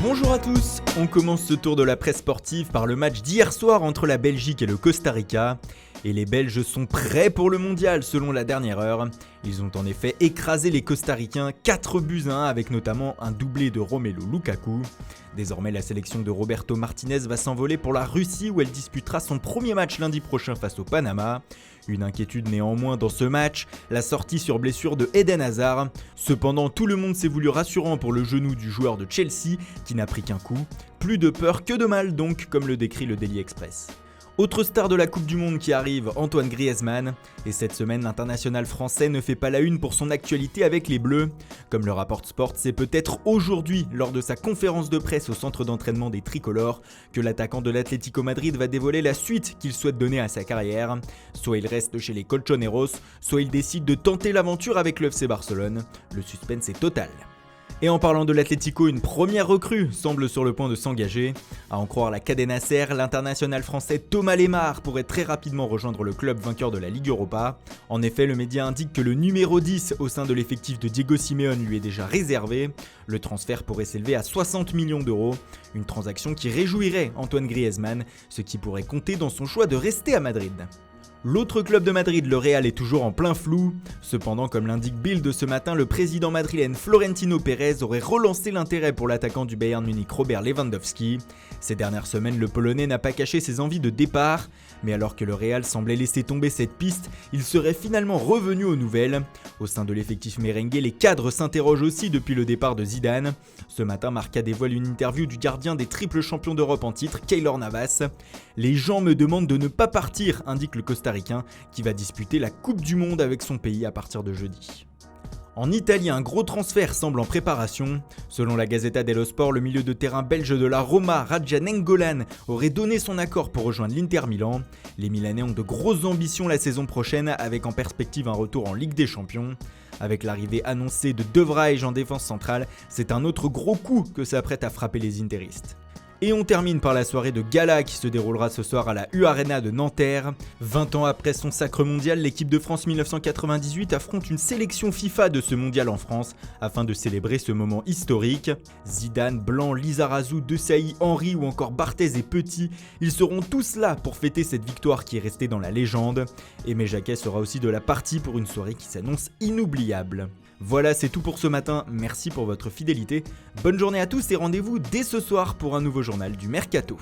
Bonjour à tous, on commence ce tour de la presse sportive par le match d'hier soir entre la Belgique et le Costa Rica. Et les Belges sont prêts pour le mondial selon la dernière heure. Ils ont en effet écrasé les Costaricains 4-1 avec notamment un doublé de Romelu Lukaku. Désormais la sélection de Roberto Martinez va s'envoler pour la Russie où elle disputera son premier match lundi prochain face au Panama. Une inquiétude néanmoins dans ce match, la sortie sur blessure de Eden Hazard. Cependant tout le monde s'est voulu rassurant pour le genou du joueur de Chelsea qui n'a pris qu'un coup. Plus de peur que de mal donc, comme le décrit le Daily Express. Autre star de la Coupe du Monde qui arrive, Antoine Griezmann. Et cette semaine, l'international français ne fait pas la une pour son actualité avec les Bleus. Comme le rapporte Sport, c'est peut-être aujourd'hui, lors de sa conférence de presse au centre d'entraînement des Tricolores, que l'attaquant de l'Atlético Madrid va dévoiler la suite qu'il souhaite donner à sa carrière. Soit il reste chez les Colchoneros, soit il décide de tenter l'aventure avec le FC Barcelone. Le suspense est total. Et en parlant de l'Atlético, une première recrue semble sur le point de s'engager. À en croire la Cadena Ser, l'international français Thomas Lemar pourrait très rapidement rejoindre le club vainqueur de la Ligue Europa. En effet, le média indique que le numéro 10 au sein de l'effectif de Diego Simeone lui est déjà réservé. Le transfert pourrait s'élever à 60 millions d'euros. Une transaction qui réjouirait Antoine Griezmann, ce qui pourrait compter dans son choix de rester à Madrid. L'autre club de Madrid, le Real, est toujours en plein flou. Cependant, comme l'indique Bild ce matin, le président madrilène Florentino Pérez aurait relancé l'intérêt pour l'attaquant du Bayern Munich Robert Lewandowski. Ces dernières semaines, le Polonais n'a pas caché ses envies de départ. Mais alors que le Real semblait laisser tomber cette piste, il serait finalement revenu aux nouvelles. Au sein de l'effectif merengue, les cadres s'interrogent aussi depuis le départ de Zidane. Ce matin, Marca dévoile une interview du gardien des triples champions d'Europe en titre, Keylor Navas. « Les gens me demandent de ne pas partir », indique le Costaricain, qui va disputer la Coupe du Monde avec son pays à partir de jeudi. En Italie, un gros transfert semble en préparation. Selon la Gazzetta dello Sport, le milieu de terrain belge de la Roma, Radja Nainggolan, aurait donné son accord pour rejoindre l'Inter Milan. Les Milanais ont de grosses ambitions la saison prochaine, avec en perspective un retour en Ligue des Champions. Avec l'arrivée annoncée de De Vrij en défense centrale, c'est un autre gros coup que s'apprête à frapper les interistes. Et on termine par la soirée de gala qui se déroulera ce soir à la U-Arena de Nanterre. 20 ans après son sacre mondial, l'équipe de France 1998 affronte une sélection FIFA de ce mondial en France afin de célébrer ce moment historique. Zidane, Blanc, Lizarazu, Desailly, Henry ou encore Barthez et Petit, ils seront tous là pour fêter cette victoire qui est restée dans la légende. Aimé Jacquet sera aussi de la partie pour une soirée qui s'annonce inoubliable. Voilà, c'est tout pour ce matin, merci pour votre fidélité, bonne journée à tous et rendez-vous dès ce soir pour un nouveau journal du Mercato.